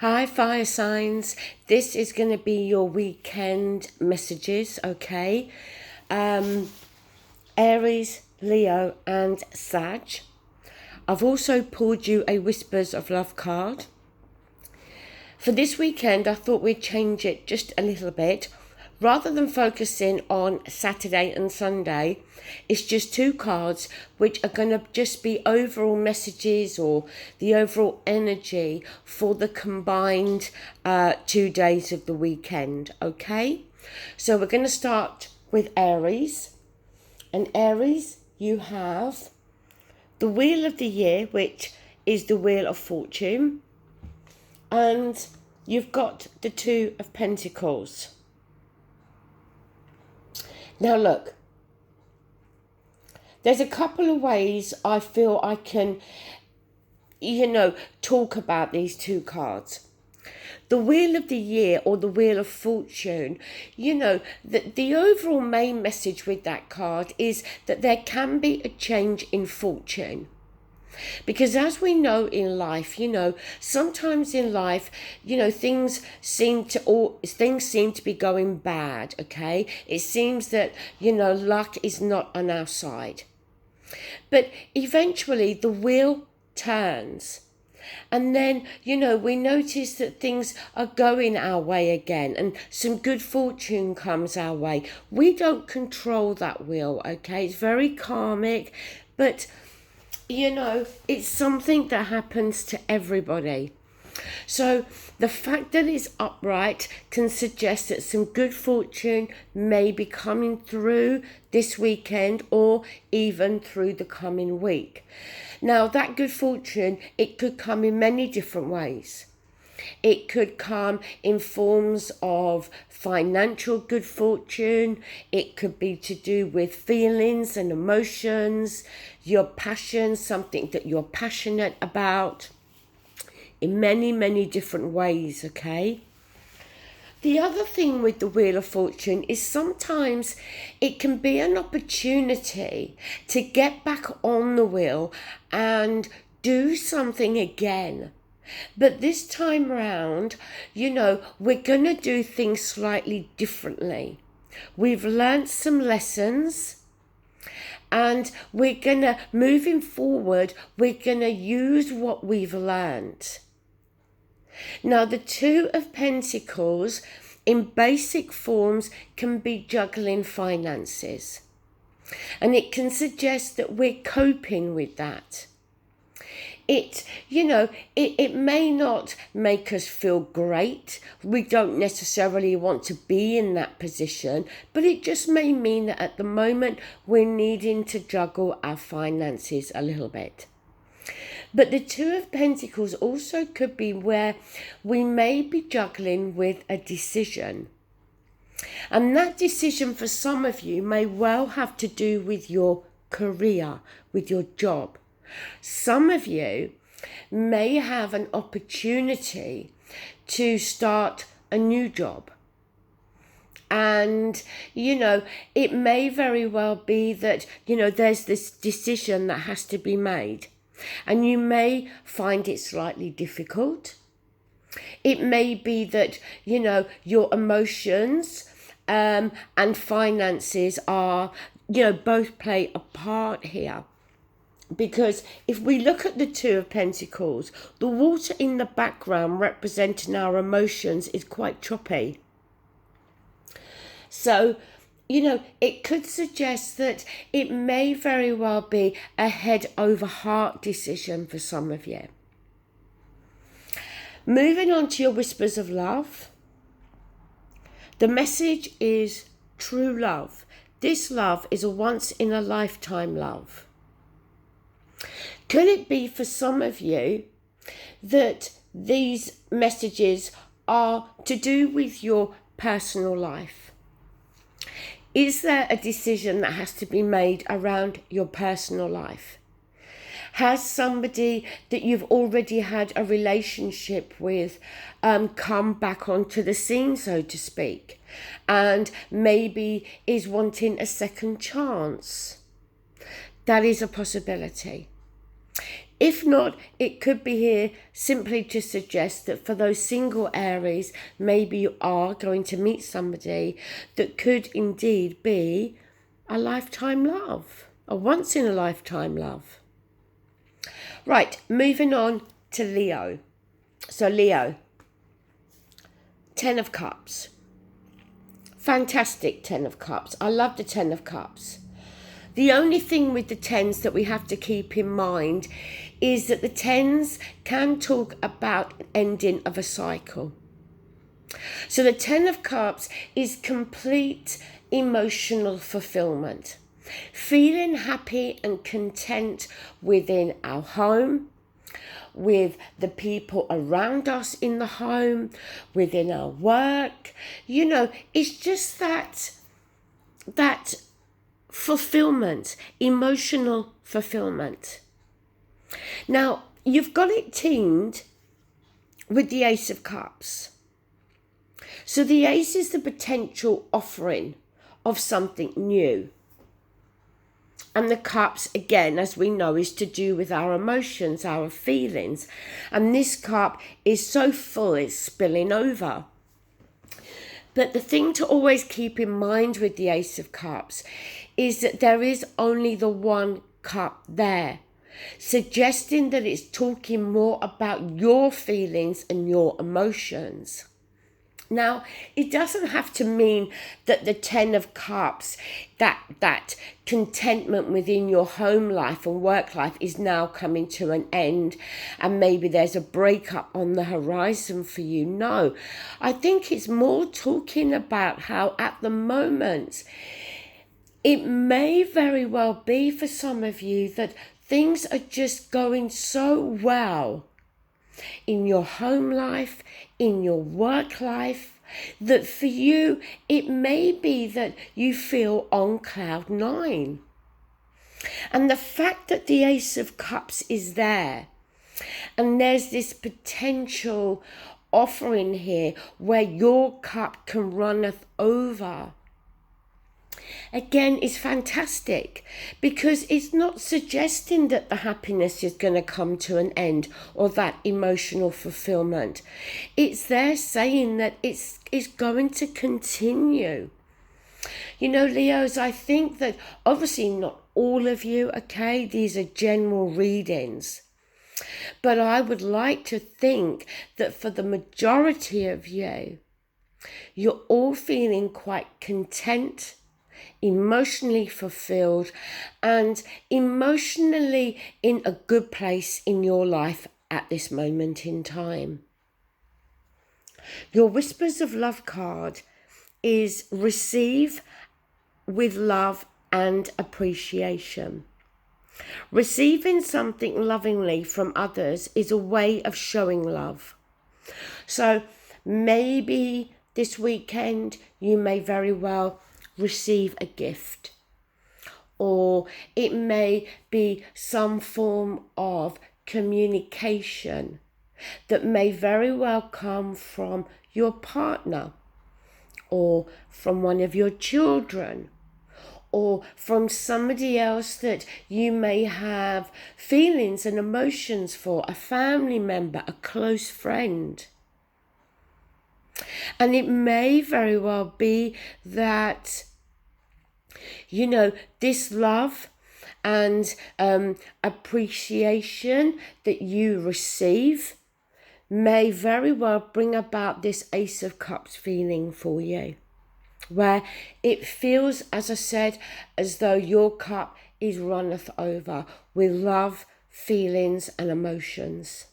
Hi, fire signs. This is going to be your weekend messages, okay? Aries, Leo, and Sag. I've also pulled you a Whispers of Love card. For this weekend, I thought we'd change it just a little bit. Rather than focusing on Saturday and Sunday, it's just two cards which are going to just be overall messages or the overall energy for the combined 2 days of the weekend, okay? So we're going to start with Aries. And Aries, you have the Wheel of the Year, which is the Wheel of Fortune. And you've got the Two of Pentacles. Now look, there's a couple of ways I feel I can, talk about these two cards. The Wheel of the Year or the Wheel of Fortune, the overall main message with that card is that there can be a change in fortune. Because as we know in life, sometimes in life, things seem to be going bad, okay? It seems that, luck is not on our side. But eventually the wheel turns. And then, we notice that things are going our way again and some good fortune comes our way. We don't control that wheel, okay? It's very karmic, but it's something that happens to everybody. So the fact that it's upright can suggest that some good fortune may be coming through this weekend or even through the coming week. Now, that good fortune, it could come in many different ways. It could come in forms of financial good fortune. It could be to do with feelings and emotions, your passion, something that you're passionate about, in many, many different ways, okay? The other thing with the Wheel of Fortune is sometimes it can be an opportunity to get back on the wheel and do something again. But this time round, we're going to do things slightly differently. We've learnt some lessons and moving forward, we're going to use what we've learnt. Now, the Two of Pentacles in basic forms can be juggling finances. And it can suggest that we're coping with that. It may not make us feel great. We don't necessarily want to be in that position, but it just may mean that at the moment we're needing to juggle our finances a little bit. But the Two of Pentacles also could be where we may be juggling with a decision. And that decision for some of you may well have to do with your career, with your job. Some of you may have an opportunity to start a new job. And, it may very well be that, there's this decision that has to be made. And you may find it slightly difficult. It may be that, your emotions and finances are, both play a part here. Because if we look at the Two of Pentacles, the water in the background representing our emotions is quite choppy. So, it could suggest that it may very well be a head over heart decision for some of you. Moving on to your Whispers of Love. The message is true love. This love is a once in a lifetime love. Could it be for some of you that these messages are to do with your personal life? Is there a decision that has to be made around your personal life? Has somebody that you've already had a relationship with come back onto the scene, so to speak, and maybe is wanting a second chance? That is a possibility. If not, it could be here simply to suggest that for those single Aries, maybe you are going to meet somebody that could indeed be a lifetime love, a once in a lifetime love. Right, moving on to Leo. So Leo, 10 of Cups. Fantastic 10 of Cups. I love the 10 of Cups. The only thing with the 10s that we have to keep in mind is that the 10s can talk about ending of a cycle. So the 10 of Cups is complete emotional fulfillment. Feeling happy and content within our home, with the people around us in the home, within our work. It's just that fulfillment, emotional fulfillment. Now, you've got it teamed with the Ace of Cups. So the Ace is the potential offering of something new. And the Cups, again, as we know, is to do with our emotions, our feelings. And this cup is so full, it's spilling over. But the thing to always keep in mind with the Ace of Cups is that there is only the one cup there, suggesting that it's talking more about your feelings and your emotions. Now, it doesn't have to mean that the 10 of Cups, that contentment within your home life and work life is now coming to an end and maybe there's a breakup on the horizon for you. No, I think it's more talking about how at the moment, it may very well be for some of you that things are just going so well in your home life, in your work life, that for you, it may be that you feel on cloud 9. And the fact that the Ace of Cups is there, and there's this potential offering here where your cup can runneth over, again, is fantastic, because it's not suggesting that the happiness is going to come to an end or that emotional fulfillment. It's there saying that it's going to continue. Leos, I think that obviously not all of you, okay, these are general readings. But I would like to think that for the majority of you, you're all feeling quite content, emotionally fulfilled, and emotionally in a good place in your life at this moment in time. Your Whispers of Love card is receive with love and appreciation. Receiving something lovingly from others is a way of showing love. So maybe this weekend you may very well receive a gift, or it may be some form of communication that may very well come from your partner, or from one of your children, or from somebody else that you may have feelings and emotions for, a family member, a close friend. And it may very well be that, this love and appreciation that you receive may very well bring about this Ace of Cups feeling for you, where it feels, as I said, as though your cup is runneth over with love, feelings and emotions.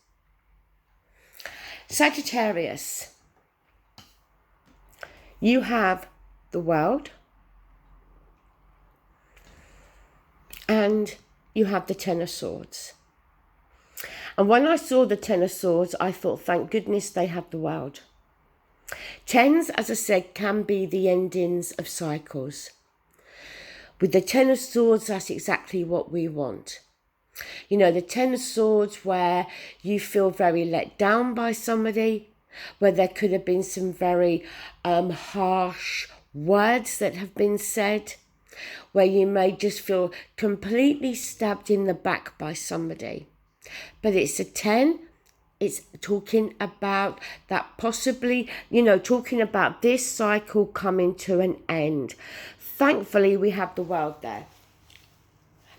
Sagittarius, you have the World and you have the Ten of Swords. And when I saw the Ten of Swords, I thought, thank goodness they have the World. Tens, as I said, can be the endings of cycles. With the Ten of Swords, that's exactly what we want. The Ten of Swords where you feel very let down by somebody, where there could have been some very harsh words that have been said, where you may just feel completely stabbed in the back by somebody. But it's a 10. It's talking about that possibly, talking about this cycle coming to an end. Thankfully, we have the World there.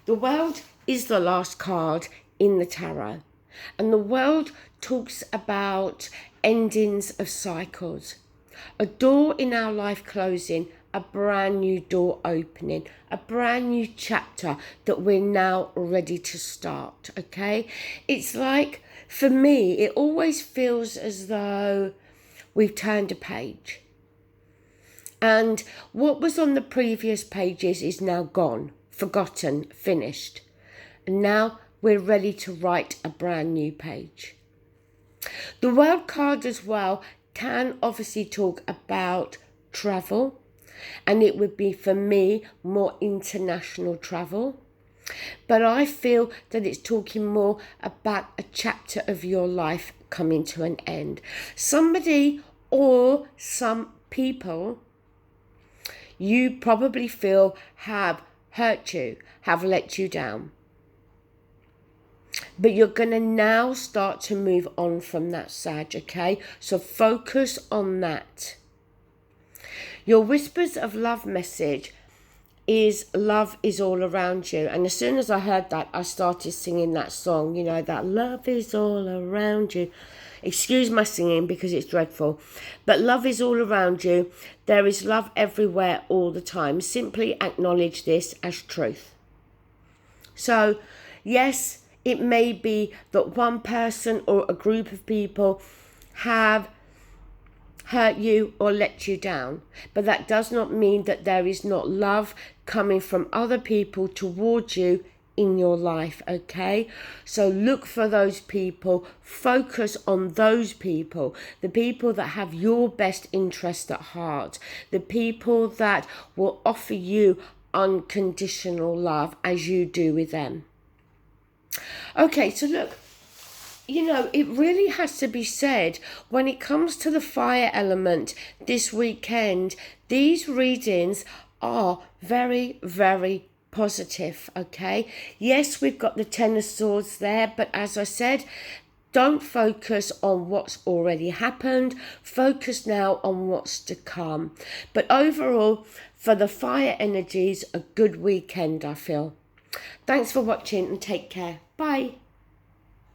The World is the last card in the tarot. And the World talks about endings of cycles. A door in our life closing, a brand new door opening, a brand new chapter that we're now ready to start, okay? It's like, for me, it always feels as though we've turned a page. And what was on the previous pages is now gone, forgotten, finished. And now we're ready to write a brand new page. The World card as well can obviously talk about travel, and it would be, for me, more international travel. But I feel that it's talking more about a chapter of your life coming to an end. Somebody or some people you probably feel have hurt you, have let you down. But you're going to now start to move on from that, Sag, okay? So focus on that. Your whispers of love message is love is all around you. And as soon as I heard that, I started singing that song, that love is all around you. Excuse my singing because it's dreadful. But love is all around you. There is love everywhere all the time. Simply acknowledge this as truth. So, yes, it may be that one person or a group of people have hurt you or let you down, but that does not mean that there is not love coming from other people towards you in your life, okay? So look for those people, focus on those people, the people that have your best interest at heart, the people that will offer you unconditional love as you do with them. Okay, so look, it really has to be said, when it comes to the fire element this weekend, these readings are very, very positive, okay? Yes, we've got the Ten of Swords there, but as I said, don't focus on what's already happened. Focus now on what's to come. But overall, for the fire energies, a good weekend, I feel. Thanks for watching and take care. Bye.